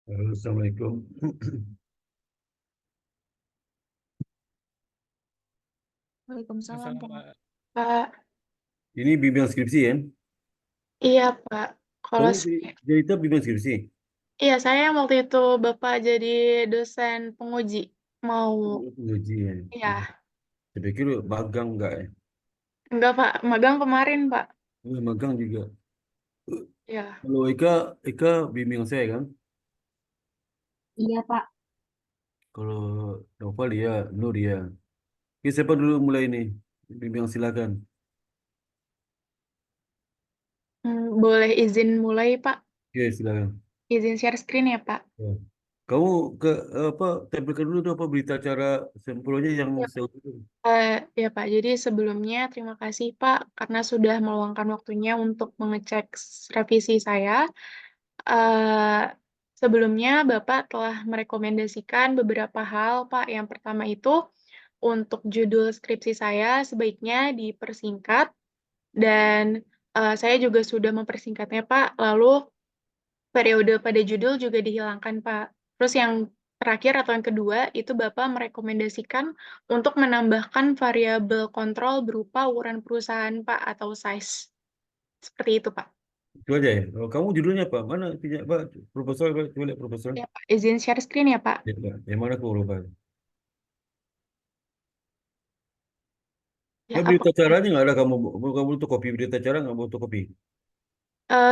Halo, Assalamualaikum. Waalaikumsalam, Masalah Pak. Mbak. Pak, Ini bimbingan skripsi ya? iya Pak. Kalau Kamu saya, cerita bimbingan skripsi? iya saya yang waktu itu Bapak jadi dosen penguji. Mau, Uji ya. iya. Saya pikir magang enggak ya? Enggak Pak, magang kemarin Pak. Magang juga. Iya. Kalau Eka bimbingan saya kan? Iya Pak. Kalau Noval dia, Nur dia. Oke, siapa dulu mulai ini? Bimbingan silakan. Boleh izin mulai Pak? Oke, silakan. Izin share screen ya Pak? Ya. Kamu ke apa? Tampilkan dulu tuh apa berita acara sempurnanya yang Iya saya Pak. Ya Pak, jadi sebelumnya terima kasih Pak karena sudah meluangkan waktunya untuk mengecek revisi saya. Eh, Sebelumnya Bapak telah merekomendasikan beberapa hal Pak. Yang pertama itu untuk judul skripsi saya sebaiknya dipersingkat dan saya juga sudah mempersingkatnya Pak. Lalu periode pada judul juga dihilangkan Pak. Terus yang terakhir atau yang kedua itu Bapak merekomendasikan untuk menambahkan variabel kontrol berupa ukuran perusahaan Pak atau size. Seperti itu Pak. Itu aja ya. Oh, kamu judulnya apa? Mana tidak, Pak? Proposal, Pak. Coba lihat proposal. Ya Pak, izin share screen ya Pak. Ya, Pak. Yang mana aku lupa? Ya Ya apa? berita acaranya nggak ada kamu butuh kopi berita acara nggak butuh kopi.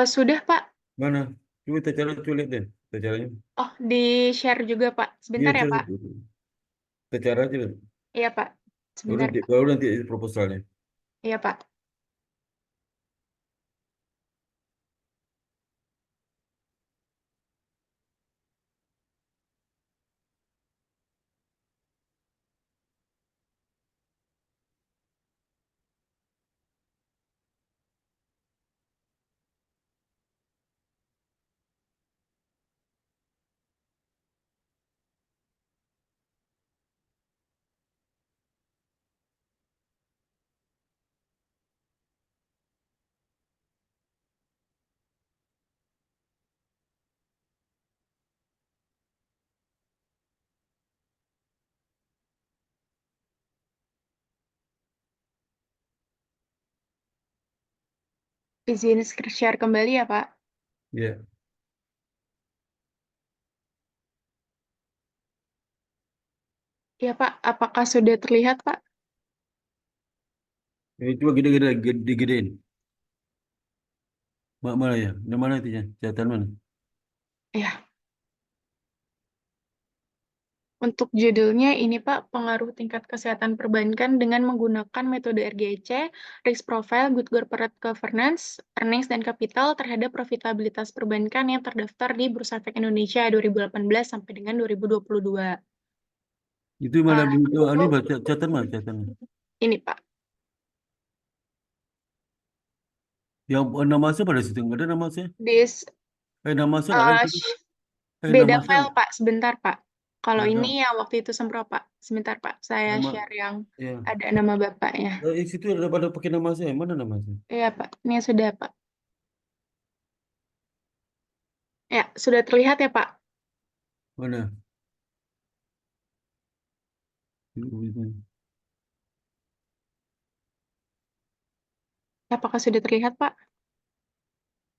Sudah Pak. Mana? Coba berita acara coba lihat deh berita acaranya. Oh, di share juga Pak. Iya Sebentar ya cara Pak. berita acara aja deh. Iya Pak. Sebentar Pak. Baru nanti proposalnya. Iya Pak. Izin share kembali ya Pak. Iya. Iya Pak. Apakah sudah terlihat Pak? Ini coba gede-gede digedein. Mana ya? Yang mana itu ya? Catatan mana? Iya. Untuk judulnya ini Pak, pengaruh tingkat kesehatan perbankan dengan menggunakan metode RGC, Risk Profile, Good Corporate Governance, Earnings dan Capital terhadap profitabilitas perbankan yang terdaftar di Bursa Efek Indonesia 2018 sampai dengan 2022. Itu mana Ah, berita? Ini baca catatan mana catatan? ini Pak. Yang nama saya pada situ nggak ada nama saya. This Nama saya nggak ada di uh, situ. Beda Nama saya file Pak, sebentar Pak. Kalau ini nama yang waktu itu Sempro Pak. Sebentar Pak, saya nama share yang ya. ada nama Bapaknya. Di situ ada pada pakai nama saya. Mana nama saya? Iya Pak, ini sudah Pak. Ya, sudah terlihat ya Pak. Mana? Apakah sudah terlihat Pak?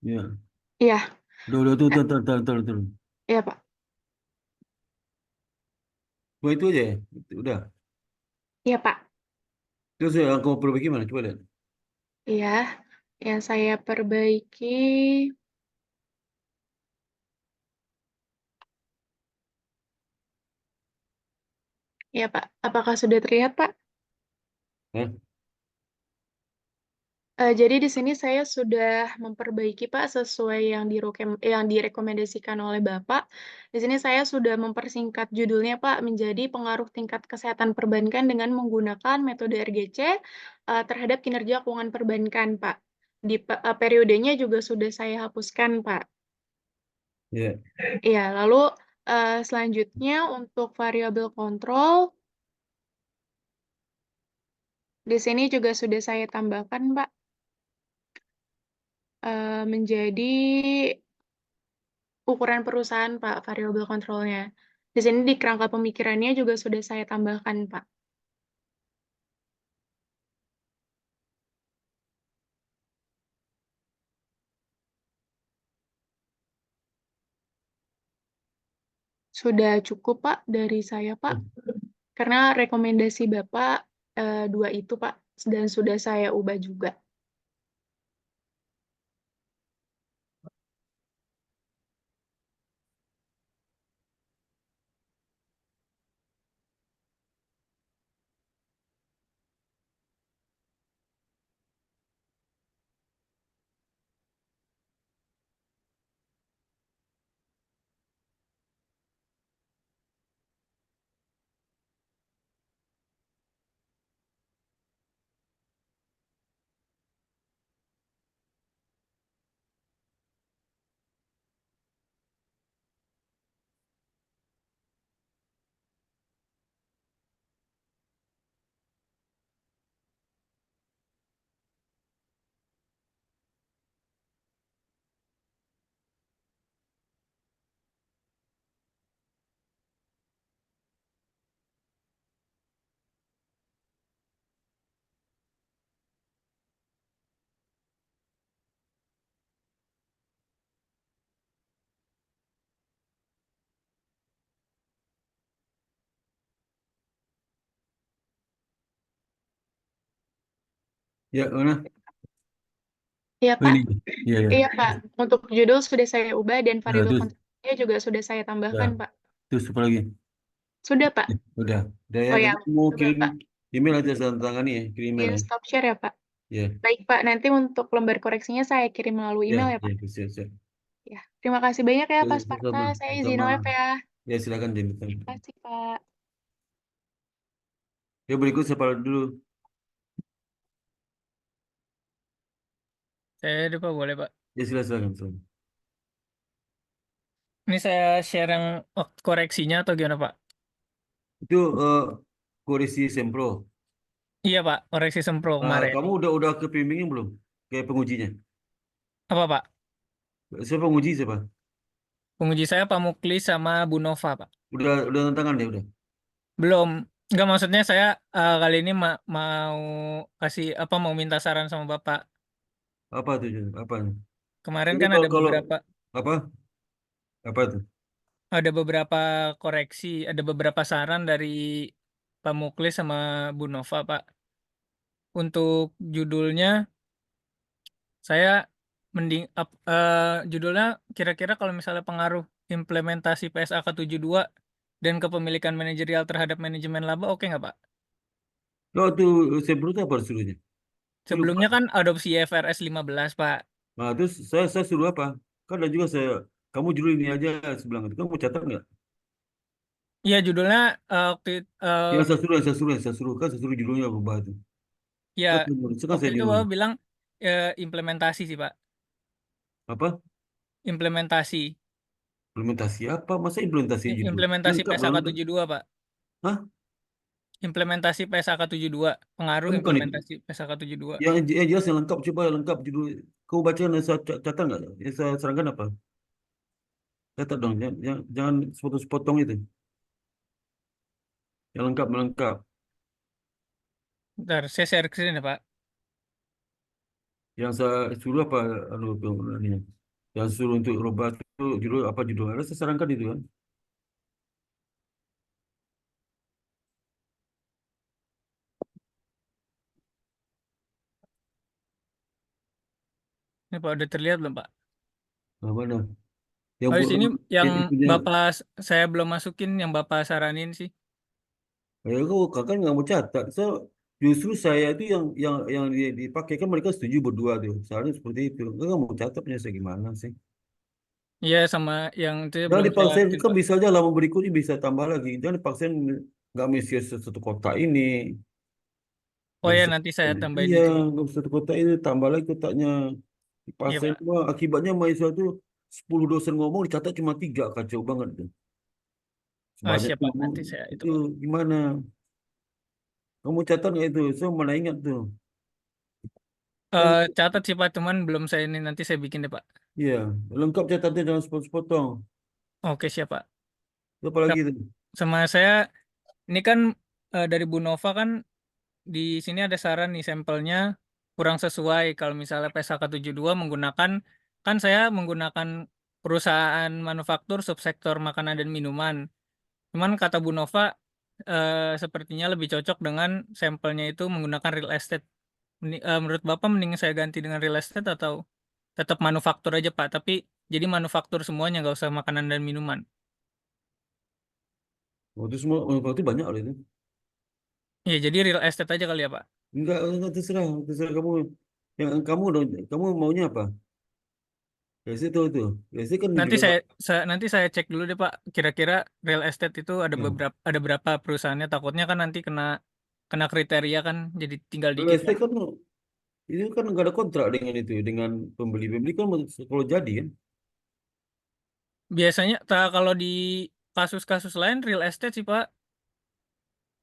Ya. Iya, Udah tuh, tuh. iya Pak. Cuma itu aja ya. Udah. Iya Pak. Terus yang kamu perbaiki mana? Coba lihat. Iya, yang saya perbaiki. Iya Pak. Apakah sudah terlihat Pak? Hah? Jadi di sini saya sudah memperbaiki Pak sesuai yang direkomendasikan oleh Bapak. Di sini saya sudah mempersingkat judulnya Pak menjadi pengaruh tingkat kesehatan perbankan dengan menggunakan metode RGC terhadap kinerja keuangan perbankan Pak. Periodenya juga sudah saya hapuskan Pak. Ya. Iya, lalu selanjutnya untuk variabel kontrol di sini juga sudah saya tambahkan Pak, menjadi ukuran perusahaan, Pak, variable control-nya. Di sini di kerangka pemikirannya juga sudah saya tambahkan, Pak. Sudah cukup, Pak, dari saya, Pak. Karena rekomendasi Bapak dua itu, Pak, dan sudah saya ubah juga. Ya, mana? Iya, Oh, Pak. ini. Iya, ya. Iya, Pak. Untuk judul sudah saya ubah dan Nah, variable terus, control-nya juga sudah saya ya. tambahkan, Pak. Terus apa lagi? Sudah, Pak. Udah ya. Oh ya, Nanti mau coba, kirim Pak. email aja tanda tangan nih ya. Kirim email Iya, ya. stop share ya, Pak. Ya, Baik, Pak. Nanti untuk lembar koreksinya saya kirim melalui ya, email ya, ya, Pak. siap, siap. Ya. Terima kasih banyak ya, Ya, Pak Sparta. sama, Saya izin sama. live ya. Ya, silakan jadi. Terima kasih, Pak. Ya, berikut siapa dulu? Saya lupa boleh Pak. Ya, silakan. Silakan. Ini saya share yang koreksinya atau gimana Pak? Itu koreksi Sempro. Iya Pak, koreksi Sempro kemarin. Kamu udah ke pembimbingnya belum? Kayak pengujinya. Apa Pak? Siapa penguji siapa? Penguji saya Pak Muklis sama Bu Nova Pak. Udah tantangan ya udah. Belum. Enggak maksudnya saya kali ini mau kasih apa mau minta saran sama Bapak. Apa tuh? Apa? Kemarin Ini kan kalau kalau apa? Apa tuh? ada beberapa koreksi, ada beberapa saran dari Pak Muklis sama Bu Nova Pak. Untuk judulnya saya mending judulnya kira-kira kalau misalnya pengaruh implementasi PSAK 72 dan kepemilikan manajerial terhadap manajemen laba oke nggak Pak? Oh tuh Sempro itu apa suruhnya? Saya lupa. Sebelumnya kan adopsi IFRS 15 Pak. Nah, terus saya suruh apa? Kan ada juga kamu judul ini aja sebelah itu. Kamu catat nggak? Iya judulnya Yang saya suruh kan saya suruh judulnya berubah itu. ya Kan waktu saya itu nyuruh Bapak bilang implementasi sih Pak. apa? Implementasi. Implementasi apa? Masa implementasi judul? Implementasi Lengkap lah PSAK lengkap. 72 Pak. Hah? Implementasi PSAK 72. Pengaruh Kan bukan itu. implementasi PSAK 72. Yang jelas yang lengkap coba yang lengkap judul. Kau baca yang saya catat nggak? Yang saya serangkan apa? Catat dong. Jangan sepotong-sepotong itu. Yang lengkap melengkap. Bentar, saya share ke sini Pak. Yang saya suruh apa? Anu, ini. Yang suruh untuk robot itu judul apa judul? Ada saya sarankan itu kan. Ini Pak udah terlihat belum Pak? Nah, mana? Yang Oh, di sini yang ini punya. saya belum masukin yang Bapak saranin sih. Kau kakak nggak mau catat. Justru saya itu yang dipakai kan mereka setuju berdua tuh. Soalnya seperti itu. Kau nggak mau catatnya saya gimana sih? Iya sama yang itu Jangan belum saya dipaksain lanjutin kan Pak. bisa aja lama berikutnya bisa tambah lagi. Jangan dipaksain nggak mesti satu kota ini. Oh Nggak ya bisa. nanti saya tambahin Iya, itu Pak. nggak bisa satu kota ini tambah lagi kotaknya. Iya Dipaksain Pak. semua. Akibatnya mahasiswa itu 10 dosen ngomong dicatat cuma 3 kacau banget tuh. Oh Sebanyak siap tuh Pak nanti saya itu itu Pak. gimana? Kamu catat nggak itu? Saya mana ingat tuh. Kan Catat sih Pak cuman belum saya ini nanti saya bikin deh Pak. Iya, lengkap catatnya jangan sepotong. Oke, siap, Pak. Itu apa lagi Sam- itu? Sama saya, ini kan dari Bu Nova kan di sini ada saran nih sampelnya kurang sesuai kalau misalnya PSAK 72 menggunakan, kan saya menggunakan perusahaan manufaktur subsektor makanan dan minuman. Cuman kata Bu Nova sepertinya lebih cocok dengan sampelnya itu menggunakan real estate. Menurut Bapak mending saya ganti dengan real estate atau tetap manufaktur aja Pak, tapi jadi manufaktur semuanya nggak usah makanan dan minuman. Oh, itu semua, oh, itu banyak loh itu. Ya jadi real estate aja kali ya Pak. Enggak terserah, terserah kamu. Yang kamu dong, kamu maunya apa? Ya itu. Ya kan Nanti juga nggak. nanti saya cek dulu deh Pak. Kira-kira real estate itu Ya. ada berapa perusahaannya. Takutnya kan nanti kena kena kriteria kan jadi tinggal Real dikit Pak. estate kan itu kan nggak ada kontrak dengan itu, dengan pembeli kan kalau jadi kan, Biasanya kalau di kasus-kasus lain real estate sih Pak.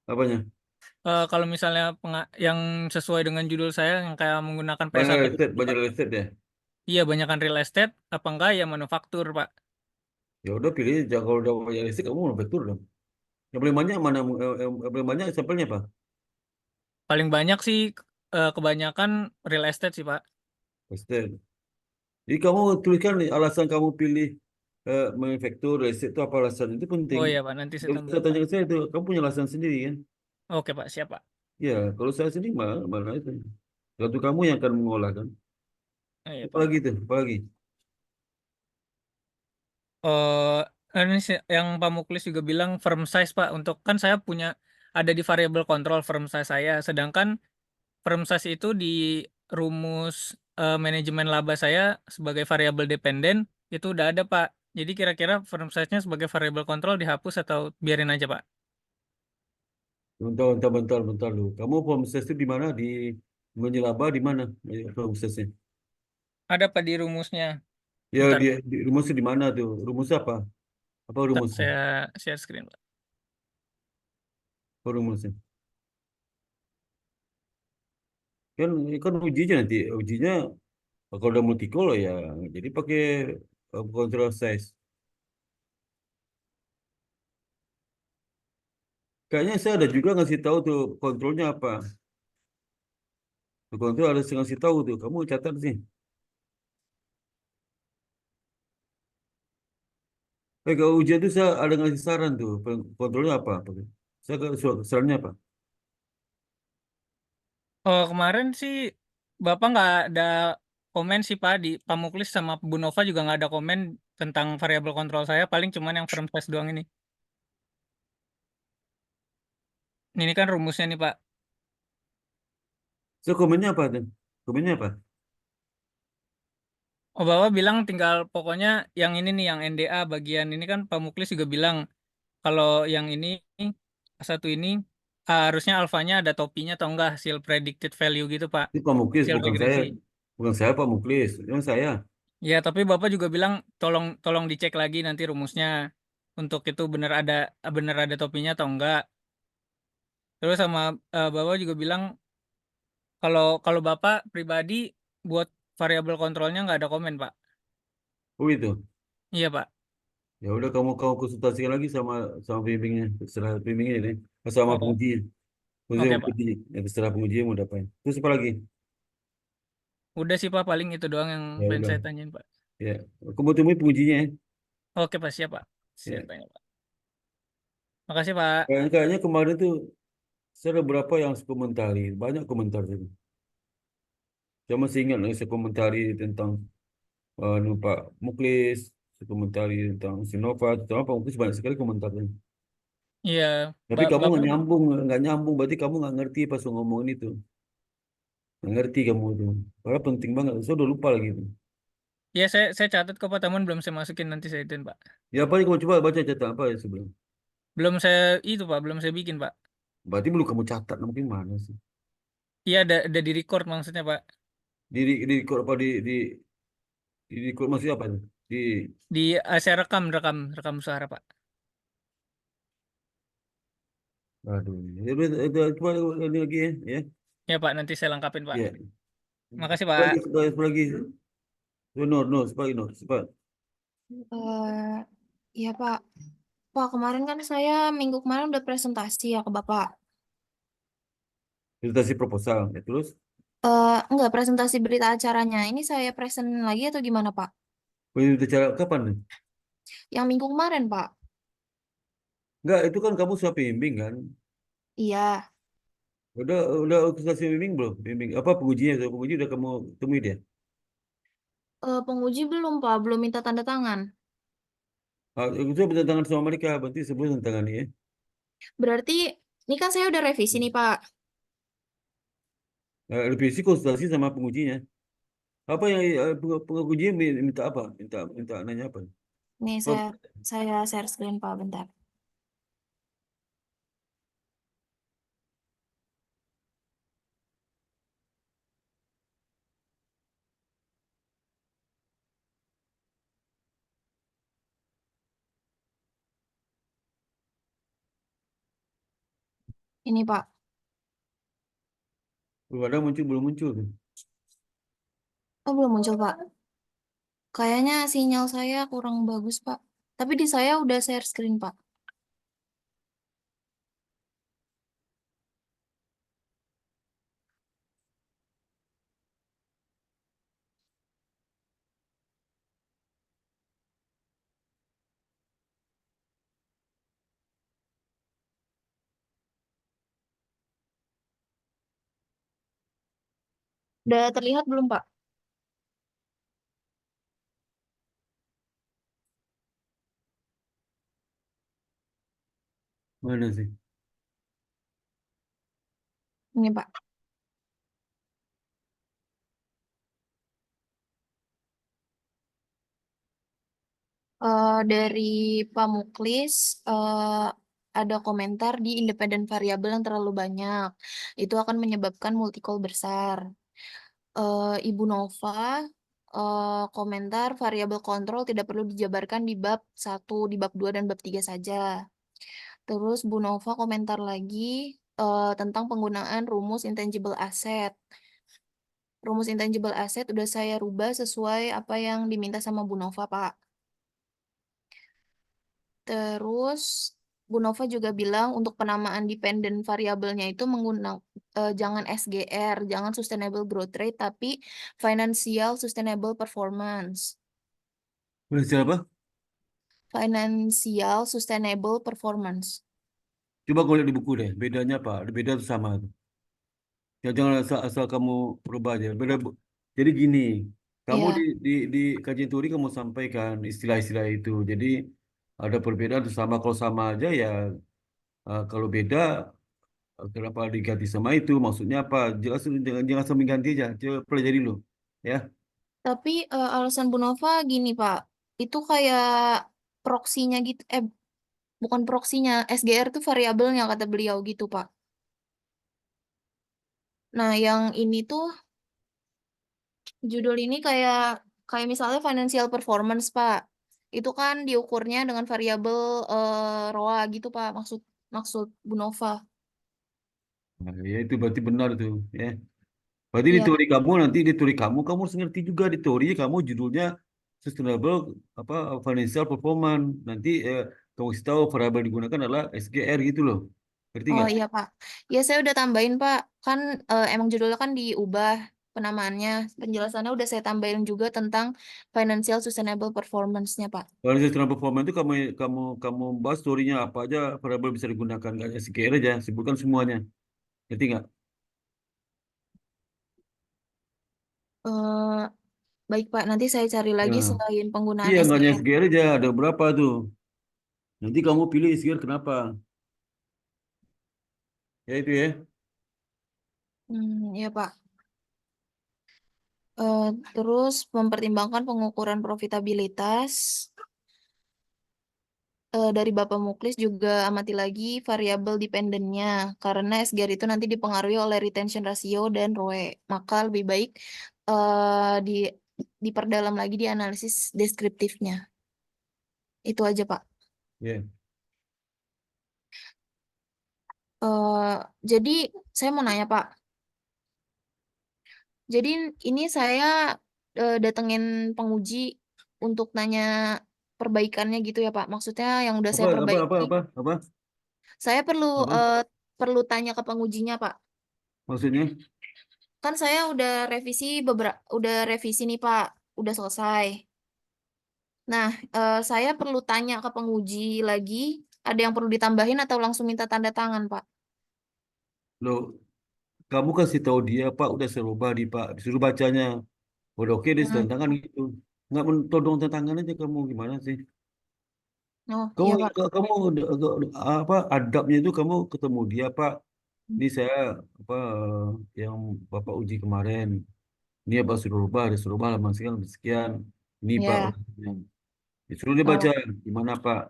apanya? Kalau misalnya yang sesuai dengan judul saya yang kayak menggunakan Banyak PSAK, real estate, banyak real estate ya. iya banyakkan real estate apa enggak ya manufaktur Pak. Ya udah pilih aja kalau udah banyak real estate kamu manufaktur dong. Yang paling banyak mana? Yang paling banyak sampelnya apa? Paling banyak sih kebanyakan real estate sih Pak. Real estate. Jadi kamu tuliskan nih, alasan kamu pilih manufaktur real estate itu apa alasan itu penting. Oh iya Pak, nanti saya Gak bisa tambah Pak. tanya ke saya itu, kamu punya alasan sendiri kan? Oke Pak, siap Pak. Ya, kalau saya sendiri mana itu. Tentu kamu yang akan mengolah kan. Iya Pak. Apalagi itu, apalagi. Ini yang Pak Muklis juga bilang firm size Pak. Untuk kan saya punya ada di variable control firm size saya. Sedangkan firm size itu di rumus manajemen laba saya sebagai variabel dependen itu udah ada Pak. Jadi kira-kira firm size-nya sebagai variable control dihapus atau biarin aja Pak? Bentar dulu. Kamu proses itu di mana? Di menyelaba di mana prosesnya? Ada Pak di rumusnya. Ya Bentar, di rumusnya di mana tuh? Rumus apa? Apa bentar rumusnya? saya share screen Pak. Apa rumusnya? Kan ujinya nanti ujinya kalau udah multicol ya jadi pakai control size. Kayaknya saya ada juga ngasih tahu tuh kontrolnya apa. Tuh, kontrol ada ngasih tahu tuh. Kamu catat sih. Kalau ujian itu saya ada ngasih saran tuh. Kontrolnya apa? Saya ke sarannya apa? Oh, kemarin sih Bapak nggak ada komen sih Pak di Pak Muklis sama Bu Nova juga nggak ada komen tentang variabel kontrol saya, paling cuman yang firm size doang ini. Ini kan rumusnya nih Pak. So komennya apa tuh? Komennya apa? Oh, Bapak bilang tinggal pokoknya yang ini nih yang NDA bagian ini kan Pak Muklis juga bilang kalau yang ini satu ini harusnya alfanya ada topinya atau enggak hasil predicted value gitu Pak. Itu Pak Muklis Hasil bukan saya. regresi. Bukan saya Pak Muklis. Yang saya. Ya, tapi Bapak juga bilang tolong tolong dicek lagi nanti rumusnya untuk itu benar ada topinya atau enggak. Terus sama Bapak juga bilang kalau kalau Bapak pribadi buat variabel kontrolnya nggak ada komen, Pak. Oh itu. Iya, Pak. Ya udah kamu konsultasikan lagi sama sama pembimbingnya. Terserah pembimbingnya ini. Sama Oh, penguji. Penguji oke, mau Pak. pergi. Ya terserah penguji mau dapain. Terus apa lagi? Udah sih, Pak, paling itu doang yang Ya pengen udah. saya tanyain, Pak. Ya. Aku mau temui pengujinya ya. Oke, Pak, siap, Pak. Siap Ya. tanya, Pak. Makasih, Pak. Kayaknya kemarin tuh saya ada beberapa yang komentari. Banyak komentar itu. Saya masih ingat saya komentari tentang Pak Muklis. Saya komentari tentang Sinovac. Tentang Pak Muklis banyak sekali komentarnya. Iya, Tapi kamu Bapak. nggak nyambung. Berarti kamu nggak ngerti pas ngomongin itu. Nggak ngerti kamu itu. Padahal penting banget. Saya udah lupa lagi itu. Ya, saya catat kok, Pak. Teman belum saya masukin nanti saya ituin, Pak. Ya apa kamu coba baca catatan apa ya sebelum. Belum saya itu, Pak. Belum saya bikin, Pak. Berarti belum kamu catat. Mungkin mana sih? Iya, ada di record maksudnya, Pak. Di apa di record maksudnya apa itu? Di Di saya rekam suara, Pak. aduh. Ya udah coba ini lagi ya. Ya. Ya, Pak. Nanti saya lengkapin, Pak. Ya. Makasih, Apa lagi, Pak. apa lagi? Nur, cepat Nur, cepat. Eh, iya Pak. Pak, kemarin kan saya minggu kemarin udah presentasi ya ke Bapak. Presentasi proposal. Ya, terus, Enggak, presentasi berita acaranya. Ini saya present lagi atau gimana Pak? berita acara kapan nih? Yang minggu kemarin Pak. Enggak, itu kan kamu sudah bimbing kan? Iya. Udah kasih bimbing belum? Bimbing apa pengujinya? Penguji udah kamu temui dia? Penguji belum Pak, belum minta tanda tangan. Aku sudah bertentangan sama mereka, berarti sebelum tantangan ya. Berarti ini kan saya udah revisi nih Pak. Revisi konsultasi sama pengujinya. Apa yang pengujinya minta apa? Minta nanya apa? Nih Oh, saya share screen Pak bentar. Ini Pak. belum ada muncul, belum muncul tuh. Oh, belum muncul Pak. Kayaknya sinyal saya kurang bagus Pak. Tapi di saya udah share screen Pak. Udah terlihat belum Pak? Mana sih? Ini Pak. Dari Pak Muklis ada komentar di independen variabel yang terlalu banyak. Itu akan menyebabkan multicol besar. Ibu Nova komentar variabel kontrol tidak perlu dijabarkan di bab 1, di bab 2 dan bab 3 saja. Terus Bu Nova komentar lagi tentang penggunaan rumus intangible asset. Rumus intangible asset udah saya rubah sesuai apa yang diminta sama Bu Nova, Pak. Terus Bu Nova juga bilang untuk penamaan dependent variabelnya itu menggunakan jangan SGR, jangan sustainable growth rate, tapi financial sustainable performance. Boleh siapa? Financial sustainable performance. Coba kau lihat di buku deh. Bedanya apa? Beda atau sama tuh? Ya, jangan asal kamu berubah aja. Jadi gini, kamu Ya, di kajian teori kamu sampaikan istilah-istilah itu. Jadi ada perbedaan atau sama. Kalau sama aja ya, kalau beda kenapa diganti sama itu? Maksudnya apa? Jelas jangan sampai ganti aja. Coba pelajari dulu, ya. tapi alasan Bu Nova gini, Pak. Itu kayak proksinya gitu. Bukan proksinya. SGR itu variabelnya kata beliau gitu, Pak. Nah, yang ini tuh judul ini kayak kayak misalnya financial performance, Pak. Itu kan diukurnya dengan variabel ROA gitu, Pak. Maksud maksud Bu Nova. Nah, ya itu berarti benar tuh, ya. Berarti di Iya, teori kamu nanti di teori kamu harus ngerti juga di teori kamu judulnya sustainable apa financial performance. Nanti kamu kasih tahu variabel digunakan adalah SGR gitu loh. Ngerti oh nggak? iya Pak. Ya saya udah tambahin Pak. Kan emang judulnya kan diubah penamaannya. Penjelasannya udah saya tambahin juga tentang financial sustainable performance-nya Pak. Financial performance itu kamu bahas teorinya apa aja variabel bisa digunakan nggak hanya SGR aja, sebutkan semuanya. Ngerti nggak? Eh baik Pak, nanti saya cari lagi Nah, selain penggunaan iya nggak hanya SGR. SGR aja, ada berapa tuh? Nanti kamu pilih SGR kenapa? Ya itu ya. Ya Pak. Eh, Terus mempertimbangkan pengukuran profitabilitas. Dari Bapak Muklis juga amati lagi variabel dependennya karena SGR itu nanti dipengaruhi oleh retention ratio dan ROE. Maka lebih baik di diperdalam lagi di analisis deskriptifnya. Itu aja, Pak. Ya. Eh, jadi saya mau nanya, Pak. Jadi ini saya datengin penguji untuk nanya perbaikannya gitu ya Pak. Maksudnya yang udah saya perbaiki. Apa? Saya perlu Apa? perlu tanya ke pengujinya Pak. Maksudnya? Kan saya udah revisi nih Pak, udah selesai. Nah, saya perlu tanya ke penguji lagi, ada yang perlu ditambahin atau langsung minta tanda tangan Pak? Lo, kamu kasih tahu dia, Pak, udah suruh di Pak, disuruh bacanya. Udah oke deh, Hmm. tangan gitu. Nggak mentodong tangan aja kamu gimana sih? Oh Kamu iya Pak. kamu apa adabnya itu kamu ketemu dia, Pak. Ini saya apa yang Bapak uji kemarin. Ini apa suruh rubah halaman sekian sekian. Ini Pak Ya, ulangannya. Disuruh dia baca oh gimana Pak?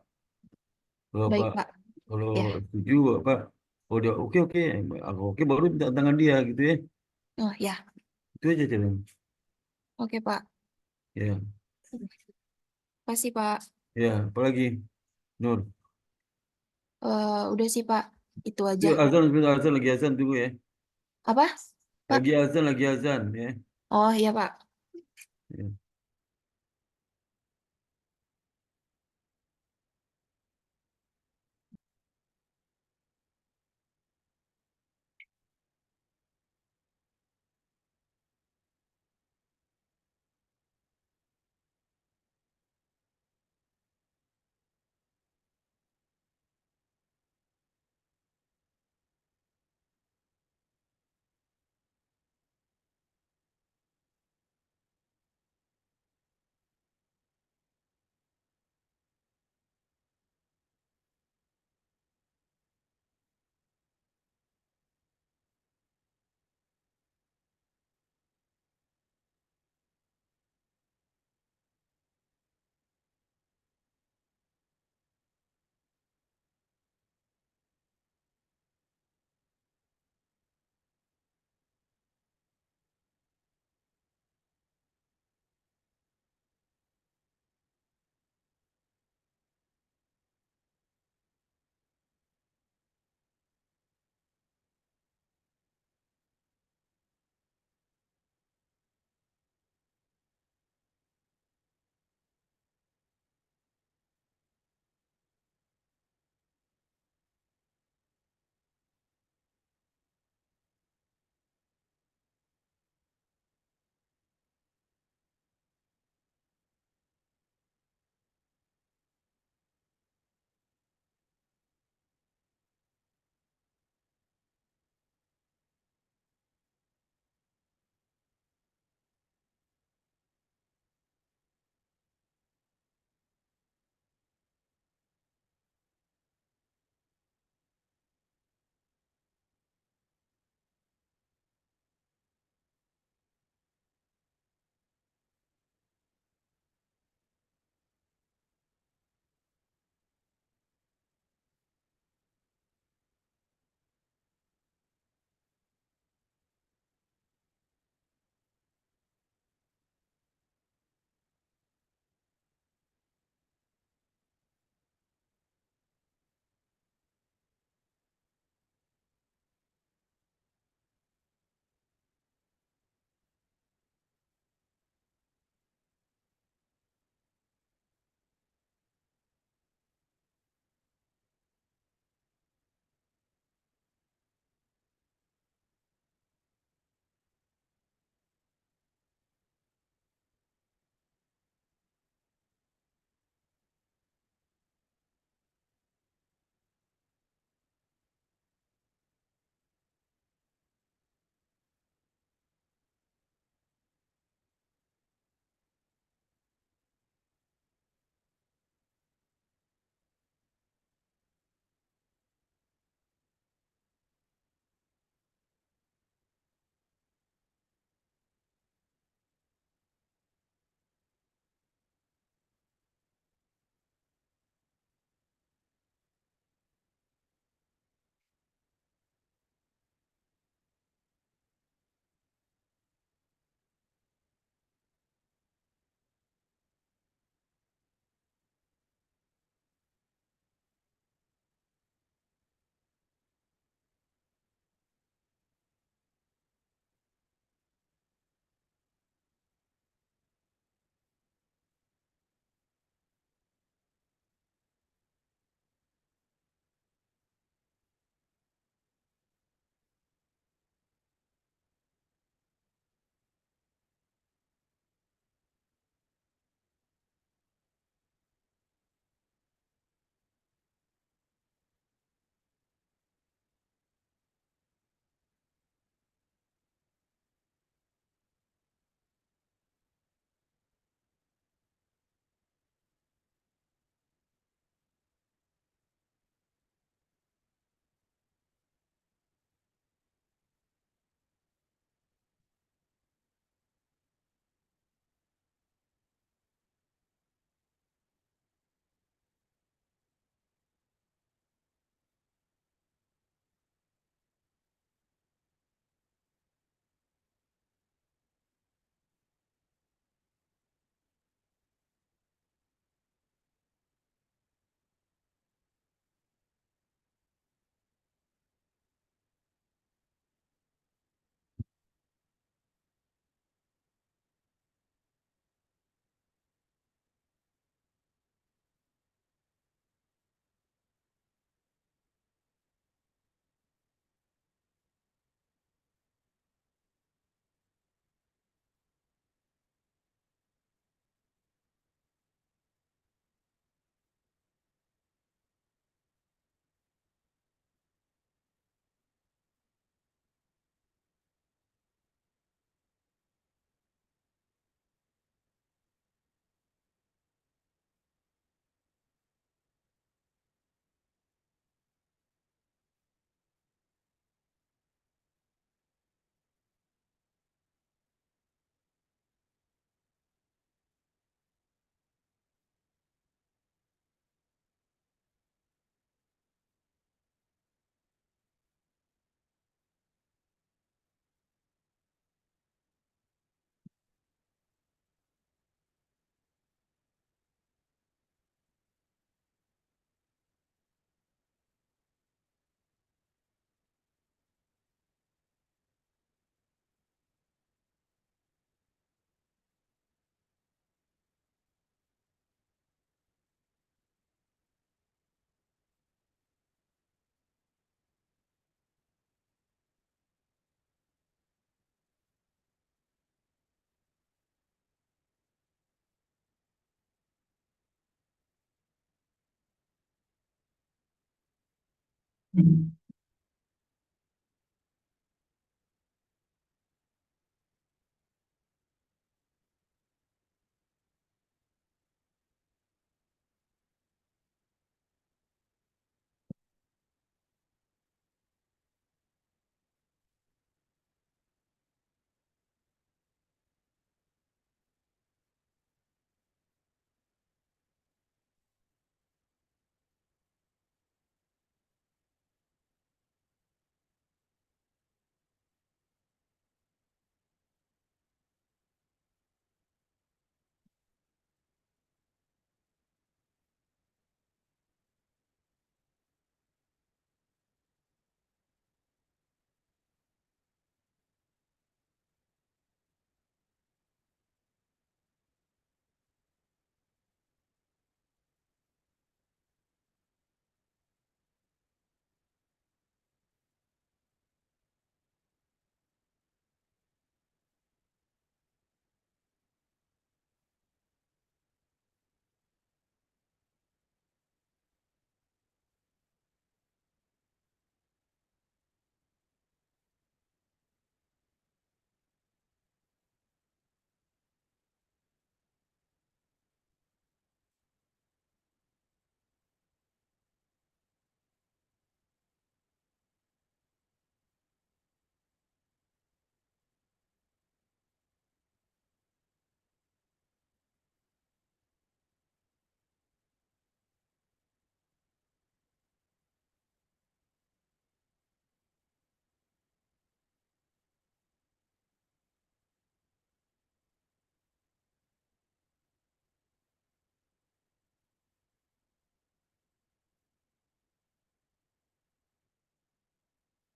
Kalau baik Pak Pak. kalau Ya, setuju Pak, oh dia oke oke, aku oke baru minta tangan dia gitu ya. oh ya, Itu aja jalan. oke Pak. Ya, Kasih Pak. ya, apalagi Nur. Udah sih Pak, itu aja. Yuk, azan lagi azan tunggu ya. Apa? Pak? Lagi azan ya. Oh iya Pak. Ya.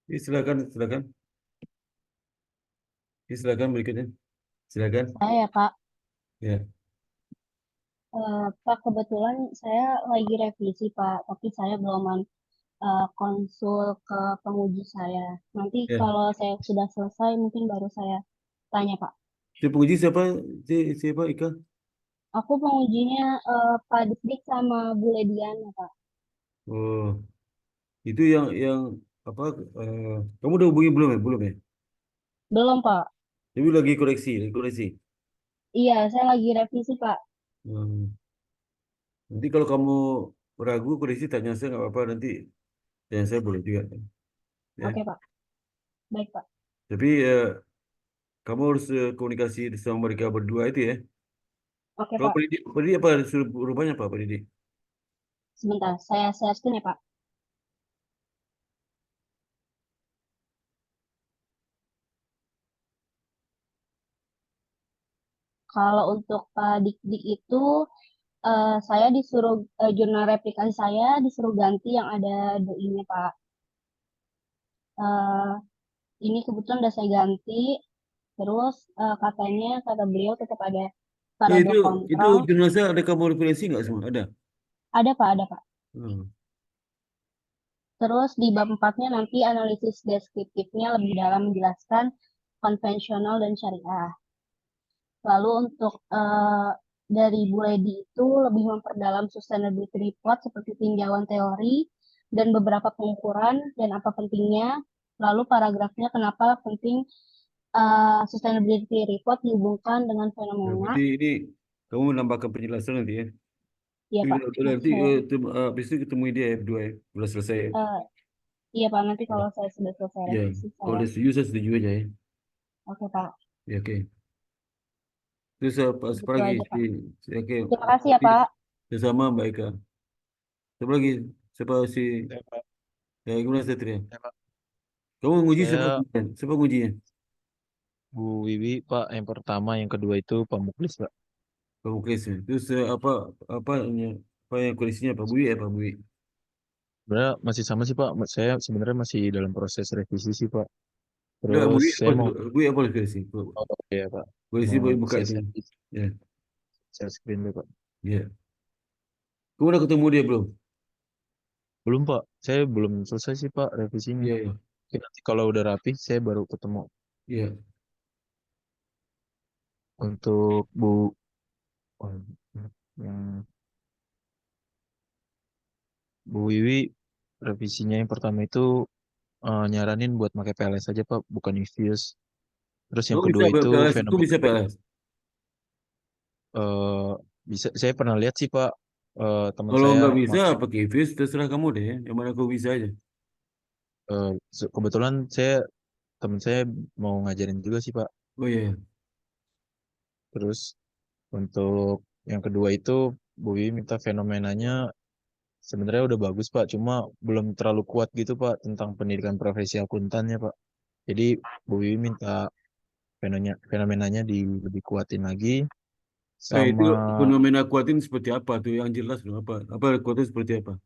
Silakan, silakan. Silakan berikutnya. Silakan. Saya ya Kak, Ya. Pak kebetulan saya lagi revisi Pak, tapi saya belum konsul ke penguji saya. Nanti Ya. kalau saya sudah selesai mungkin baru saya tanya Pak. Si penguji siapa? Siapa Ika? Aku pengujinya Pak Dik sama Bu Lediana Pak. Oh, itu yang apa? eh, Kamu udah hubungi belum ya? Belum ya? Belum Pak. Tapi lagi koreksi, lagi koreksi. Iya, saya lagi revisi Pak. Hmm. Nanti kalau kamu ragu, koreksi tanya saya nggak apa-apa. Nanti tanya saya boleh juga. Ya. Oke Pak. Baik Pak. Tapi kamu harus komunikasi sama mereka berdua itu ya. Oke Kalau Pak. pendidik apa suruh rupanya Pak pendidik? Sebentar, saya searching ya Pak. Kalau untuk Pak Dik itu saya disuruh jurnal replikasi saya disuruh ganti yang ada DI-nya Pak. Eh, ini kebetulan udah saya ganti. Terus katanya kata beliau tetap ada Ya paragraf itu kontrol. jenazah ada kamu referensi nggak semua? Ada. Ada Pak, ada Pak. Hmm. Terus di bab 4-nya nanti analisis deskriptifnya lebih dalam menjelaskan konvensional dan syariah. Lalu untuk dari Bu Ledi itu lebih memperdalam sustainability report seperti tinjauan teori dan beberapa pengukuran dan apa pentingnya. Lalu paragrafnya kenapa penting sustainability report dihubungkan dengan Ya, fenomena. berarti ini kamu menambahkan penjelasan nanti ya. Iya Pak, nanti Nanti saya habis itu ketemu dia ya berdua ya. Udah selesai ya. eh, iya Pak, nanti Ya. kalau saya sudah selesai Ya. revisi Kalau saya. udah setuju saya setuju aja ya. Oke Pak, Ya, oke. Terus apa begitu lagi? aja Pak. Oke. Terima kasih ya Pak. Sama Mbak Eka. Siapa lagi? Siapa si Ya, Pak. ya gimana Satria? Ya, Pak. Kamu nguji siapa? Saya Siapa ngujinya? Bu Wiwi, Pak, yang pertama, yang kedua itu Pak Muklis, Pak. Kamu Chris ya. Terus apa apa yang kondisinya Pak Bui ya Pak Bui? Sebenarnya masih sama sih, Pak. Saya sebenarnya masih dalam proses revisi sih, Pak. Enggak, Terus Bui apa? saya mau, Bui apa kondisi? oh, ya, Pak. Kondisi Mau boleh buka saya itu. Ya, share screen dulu, Pak. ya. Kamu udah ketemu dia belum? Belum, Pak. Saya belum selesai sih, Pak, revisinya. Iya, iya. Oke, nanti kalau udah rapi, saya baru ketemu. Iya. Untuk oh, yang Bu Wiwi, revisinya yang pertama itu nyaranin buat pakai PLS aja Pak, bukan Evius. Terus yang Kamu bisa kedua itu PLS itu fenomena bisa PLS. eh bisa, saya pernah lihat sih Pak, teman Kalau saya nggak bisa pakai. pakai Fuse terserah kamu deh. Yang mana kau bisa aja. Kebetulan teman saya mau ngajarin juga sih Pak. Oh iya. Terus untuk yang kedua itu Bu Wiwi minta fenomenanya sebenarnya udah bagus Pak, cuma belum terlalu kuat gitu Pak tentang pendidikan profesi akuntannya Pak. Jadi Bu Wiwi minta fenomenanya lebih kuatin lagi Itu sama. fenomena kuatin seperti apa tuh yang jelas loh, apa kuatin seperti apa?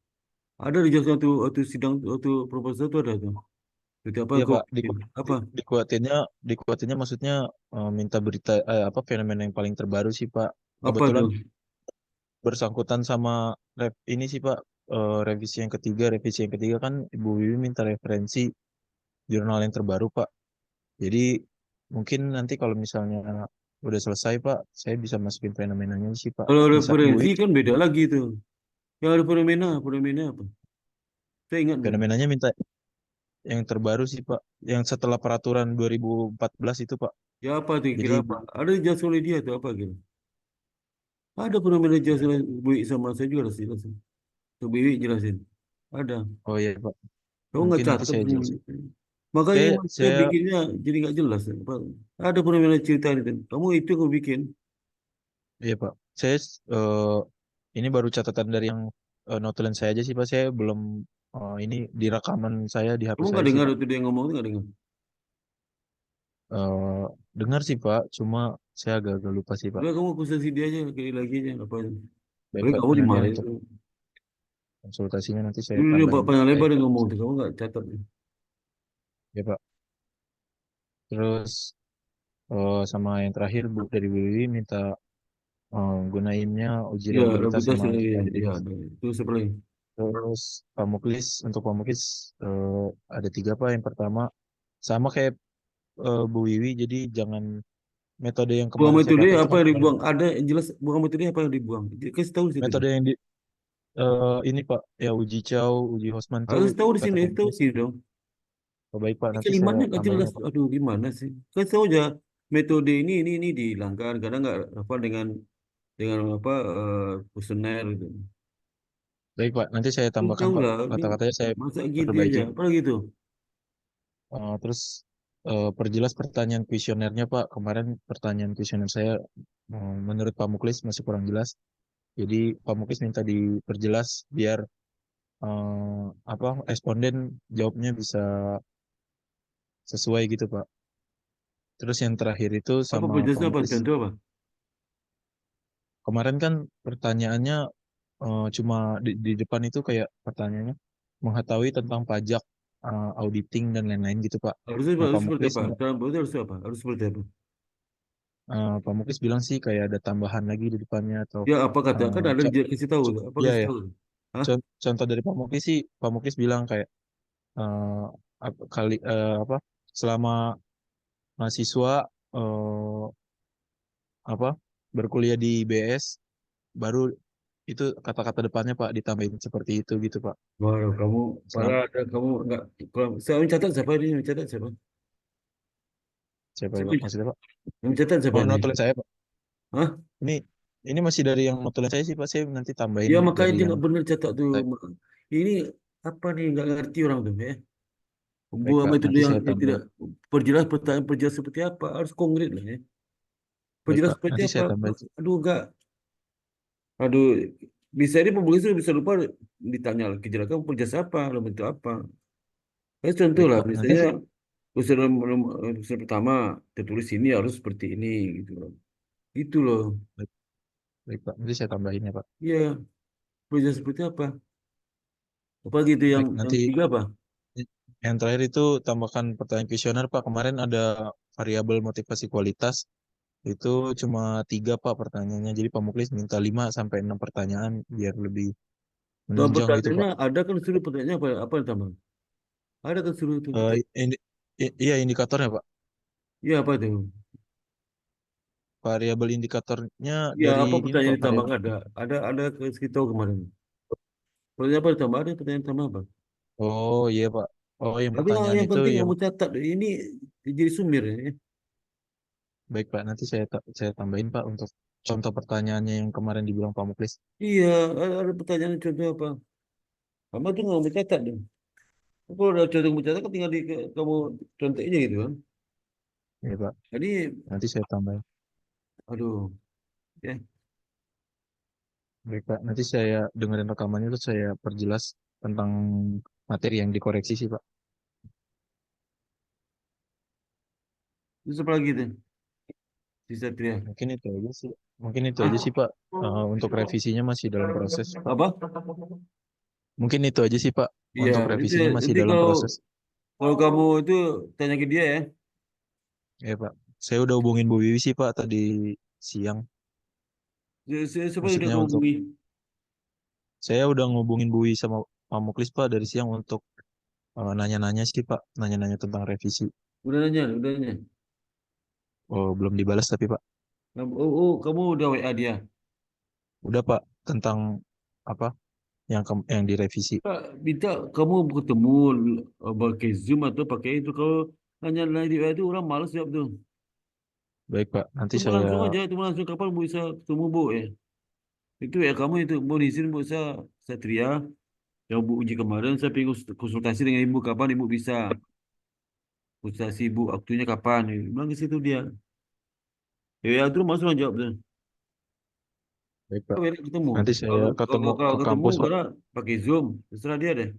Ada di jasa waktu sidang waktu proposal itu ada tuh. Seperti apa Iya kau Pak, bikin? Apa? dikuatinnya maksudnya minta berita apa fenomena yang paling terbaru sih Pak. Apa Kebetulan tuh? bersangkutan sama ini sih Pak, revisi yang ketiga kan Ibu Wiwi minta referensi jurnal yang terbaru Pak. Jadi mungkin nanti kalau misalnya udah selesai Pak, saya bisa masukin fenomenanya sih Pak. Kalau Bisa Bu referensi Wiwi, kan beda lagi tuh. Yang ada fenomena apa? Saya ingat dong. fenomenanya minta yang terbaru sih Pak, yang setelah peraturan 2014 itu Pak. Ya apa tuh Jadi kira apa? Ada di jasa oleh dia tuh apa gitu? Ada fenomena jasa oleh Bu I sama saya juga harus jelasin. Tuh Bu I jelasin. Ada. oh iya Pak, Kamu nggak mungkin nanti catat saya sih. jelasin. Makanya Saya saya saya bikinnya jadi nggak jelas. Apa? Ada fenomena cerita itu. Kamu itu aku bikin. Iya Pak, saya eh, ini baru catatan dari yang notulen saya aja sih Pak. Saya belum ini di rekaman saya di HP Kamu nggak saya sih dengar Pak. itu dia ngomong itu nggak dengar. Eh, Dengar sih Pak, cuma saya agak lupa sih Pak. Udah kamu konsultasi dia aja kayak lagi aja apa aja. Baik Tapi Pak, kamu nanti dimarahin untuk tuh. konsultasinya nanti saya Dulu dia tambahin Pak. panjang lebar Baik dia Pak, ngomong tuh. Kamu nggak catat. ya Pak. Terus sama yang terakhir Bu dari Bu Wiwi minta gunainnya uji Ya, reliabilitas reputasi sama lagi. Ya, stabilitas. ada. Itu siapa lagi? Terus untuk Pamuklis ada tiga Pak. Yang pertama sama kayak Bu Wiwi, jadi jangan metode yang Buang kemarin saya metode pakai itu apa kan yang dibuang? Ada yang jelas buang metode apa yang dibuang? Kasih tahu di situ. metode yang ini Pak, ya uji Chow, uji Hosman tuh Harus tahu di kata sini, tahu Pamuklis. sih dong. Oh, baik Pak, Ini nanti saya kalimatnya nggak tambahin jelas. ya Pak. Aduh, gimana sih? Kasih tahu aja metode ini dihilangkan karena nggak apa dengan apa kuesioner gitu. Baik Pak, nanti saya Ini tambahkan tahu Pak. lah, ini Kata-katanya saya masa gitu aja. perbaiki. Apa gitu? Terus perjelas pertanyaan kuesionernya Pak. Kemarin pertanyaan kuesioner saya menurut Pak Muklis masih kurang jelas. Jadi Pak Muklis minta diperjelas biar apa responden jawabnya bisa sesuai gitu Pak. Terus yang terakhir itu Apa sama Pak penjelasan apa? Muklis. Contoh apa? Kemarin kan pertanyaannya cuma di depan itu kayak pertanyaannya mengetahui tentang pajak, auditing dan lain-lain gitu Pak. Nah Harus Pak seperti Muklis apa? Dalam berarti harus apa? Harus seperti apa? Pak Muklis bilang sih kayak ada tambahan lagi di depannya atau Ya apa kata? Kan ada kasih tahu. Apa ya kasih ya tahu? Hah? contoh dari Pak Muklis sih Pak Muklis bilang kayak eh, apa selama mahasiswa eh, apa berkuliah di BS baru itu kata-kata depannya Pak ditambahin seperti itu gitu Pak. Waduh, kamu Selam, kamu nggak. Kalau saya mencatat siapa ini? Mencatat siapa? siapa ya Siapa Pak maksudnya Pak? yang mencatat siapa Oh ini? notulen saya Pak. Hah? Ini ini masih dari yang notulen saya sih Pak. Saya nanti tambahin Ya makanya dari dia yang nggak benar catat tuh. baik, Ini apa nih nggak ngerti orang tuh ya. baik Buat Pak. metode Nanti yang saya tidak tambahin. perjelas pertanyaan perjelas seperti apa harus konkret lah ya. Baik Perjelas Pak. seperti Nanti apa? saya tambahin. Aduh enggak. Aduh bisa ini pembulis itu bisa lupa ditanya kejelasan perjelas apa, dalam bentuk apa. Contoh Baik lah Pak. Nanti misalnya usaha pertama tertulis ini harus seperti ini gitu loh. Itu loh. baik, baik Pak. Nanti saya tambahin ya Pak. Iya, perjelas seperti apa? Apa gitu Baik. yang Nanti tiga apa? yang terakhir itu tambahkan pertanyaan kuesioner Pak. Kemarin ada variabel motivasi kualitas. Itu cuma tiga Pak pertanyaannya. Jadi Pak Muklis minta 5 sampai 6 pertanyaan biar lebih Dalam menunjang gitu pertanyaannya Pak. ada kan suruh pertanyaannya apa yang tambah? Ada kan suruh itu Eh, iya indikatornya Pak. Iya apa tuh? Variabel indikatornya Ya dari apa ini pertanyaan Pak. yang tambah ada? Ada kasih tahu kemarin. Pertanyaan apa ditambah? Ada pertanyaan tambah apa? Oh iya Pak. Oh yang Tapi kalau pertanyaan yang itu penting yang kamu catat ini jadi sumir ya. baik Pak. Nanti saya tambahin Pak untuk contoh pertanyaannya yang kemarin dibilang Pak Muklis. Iya, ada pertanyaan contoh apa? Kamu tuh nggak mau catat dong. Kalau udah contoh kamu catat, kan tinggal kamu contohnya gitu kan. Iya Pak. Jadi, Nanti saya tambahin. aduh, ya. Baik Pak. Nanti saya dengerin rekamannya terus saya perjelas tentang materi yang dikoreksi sih Pak. Terus apa lagi tuh? Si Satria. Mungkin itu aja sih. Mungkin itu aja sih Pak. Untuk revisinya masih dalam proses. Apa? Mungkin itu aja sih Pak. Iya, Untuk itu revisinya masih nanti dalam kalau proses. kalau kamu itu tanya ke dia ya. Ya Pak. Saya udah hubungin Bu Wiwi sih Pak tadi siang. Siapa yang udah Maksudnya kamu untuk hubungi? saya udah ngubungin Bu Wiwi sama Pak Muklis Pak dari siang untuk nanya-nanya sih Pak. Nanya-nanya tentang revisi. Udah nanya, udah nanya. Oh, belum dibalas tapi Pak. Kamu udah WA dia. Udah Pak. Tentang apa yang direvisi. Pak, minta kamu ketemu pakai Zoom atau pakai itu. Kalau nanya di WA itu orang malas jawab tuh. Baik Pak. Nanti Temu saya langsung aja, temu langsung kapan Bu bisa ketemu Bu ya. Itu ya kamu itu mohon izin Bu saya Satria yang Bu uji kemarin saya pengen konsultasi dengan Ibu kapan Ibu bisa konsultasi Ibu waktunya kapan. Bilang ke situ dia. Ya itu langsung aja jawab tuh. baik Pak. Oh, ya, ketemu. Nanti saya ketemu Kalau ke ketemu kampus Pak. karena pakai Zoom, terserah dia deh.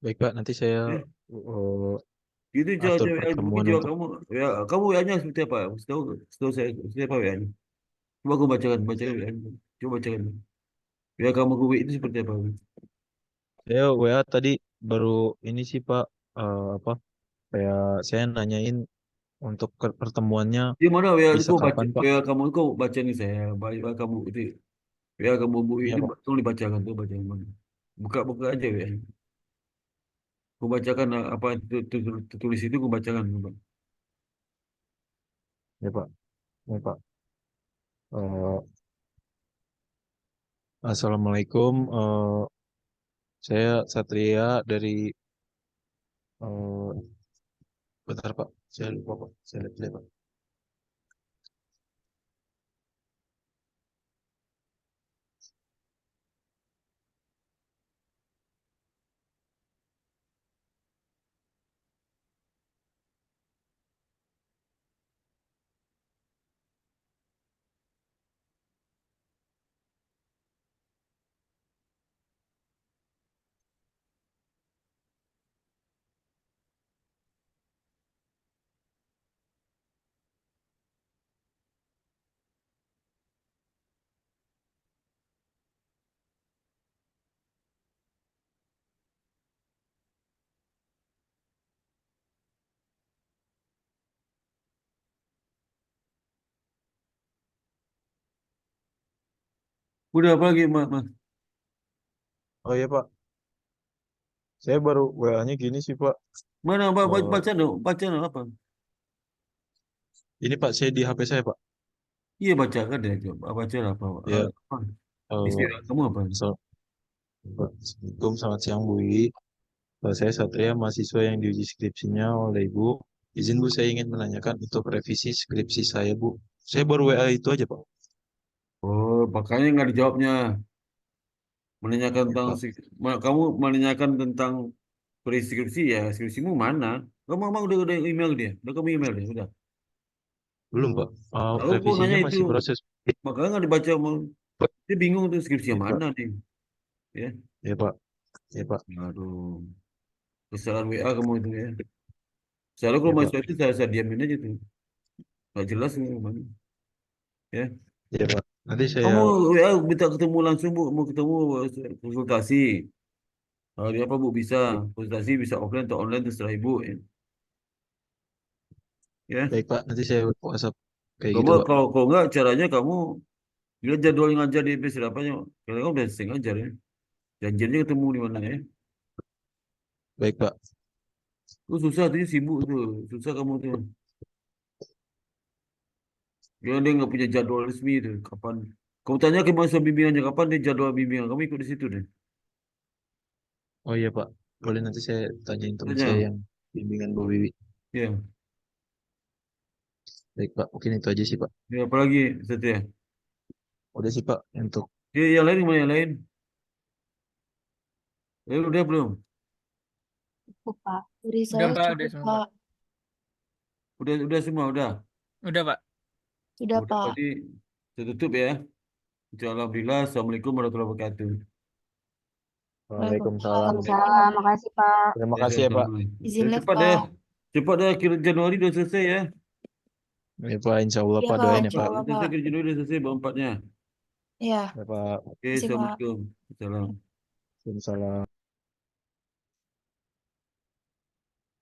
Baik Pak. Nanti saya Ya, eh, gitu jawab atur jawab mungkin pertemuan jawab untuk kamu. Ya, kamu WA-nya seperti apa? Setahu setahu saya seperti apa WA-nya? Coba aku bacakan WA-nya. Coba bacakan. WA kamu ke WA itu seperti apa? saya WA tadi baru ini sih Pak. Apa? Kayak saya nanyain untuk pertemuannya Di mana WA bisa kau baca kapan Pak? WA kamu kau baca nih saya. WA kamu itu WA kamu Bu Iya itu Pak. tolong dibacakan tuh bacakan mana. Buka-buka aja WA-nya. Kau bacakan apa tertulis itu kau bacakan. Coba. Iya Pak. Iya Pak. Eh, Assalamualaikum. Saya Satria dari bentar Pak. Saya lupa Pak. Saya lihat dulu, Pak. Udah apa lagi Mas? Oh iya Pak. Saya baru WA-nya gini sih Pak. Mana Eh, baca dong apa? ini Pak, saya di HP saya Pak. Iya baca kan deh coba baca apa? Ya, Apa? eh, Istilah kamu apa? Assalamualaikum, selamat siang Bu Wiwi. Saya Satria, mahasiswa yang diuji skripsinya oleh Ibu. Izin Bu, saya ingin menanyakan untuk revisi skripsi saya Bu. Saya baru WA itu aja Pak. Oh, makanya nggak dijawabnya. Menanyakan Ya tentang Pak. kamu menanyakan tentang skripsi ya skripsimu mana? Kamu emang udah email dia, udah kamu email dia, udah. Belum Pak. Lalu kok Revisinya nanya itu, masih proses. makanya nggak dibaca, dia bingung tuh skripsi Ya yang Pak. mana nih, ya. Ya Pak. Ya Pak. Aduh, kesalahan WA kamu itu ya. Soalnya kalau Ya mahasiswa Pak. itu saya diamin aja tuh, nggak jelas nih gimana, ya. Ya Pak. Nanti saya Kamu WA minta ketemu langsung Bu, mau ketemu konsultasi. Hari apa Bu bisa konsultasi bisa offline atau online terserah Ibu, ya. Ya. baik Pak. Nanti saya WhatsApp kayak Kamu gitu Pak. kalau nggak caranya kamu lihat jadwal yang ngajar di MP apanya. Kalau kamu udah sering ngajar ya. Janjiannya ketemu di mana ya. Baik Pak. Tuh susah tuh sibuk tuh. Susah kamu tuh. Dia nggak punya jadwal resmi tuh. Kapan? Kamu tanya ke masa bimbingannya kapan dia jadwal bimbingan. Kamu ikut di situ deh. Oh iya Pak, boleh nanti saya tanyain teman Tanya. saya yang bimbingan Bu Wiwi. Ya. Baik Pak, mungkin itu aja sih Pak. Ya, apalagi Setia? Udah sih Pak untuk Ya, yang lain gimana yang lain? Udah belum? Cukup, Pak. Dari Udah saya Pak, udah cukup, semua Pak. Pak. Udah semua, udah. Udah Pak. Sudah, Udah, Pak. berarti saya tutup ya. Alhamdulillah. Assalamualaikum warahmatullahi wabarakatuh. Waalaikumsalam. Waalaikumsalam. Makasih, Pak. Terima kasih ya Pak. sama-sama. Izin live, Cepat deh. Pak. Cepat dah, akhir Januari udah selesai ya. Ya Pak, insya Allah Iya, Pak Pak. doain ya Insya Pak. Allah, Selesai Pak. akhir Januari udah selesai, bab 4-nya. Iya. Ya Pak. Oke, Makasih, Pak. Assalamualaikum. Salam. Waalaikumsalam.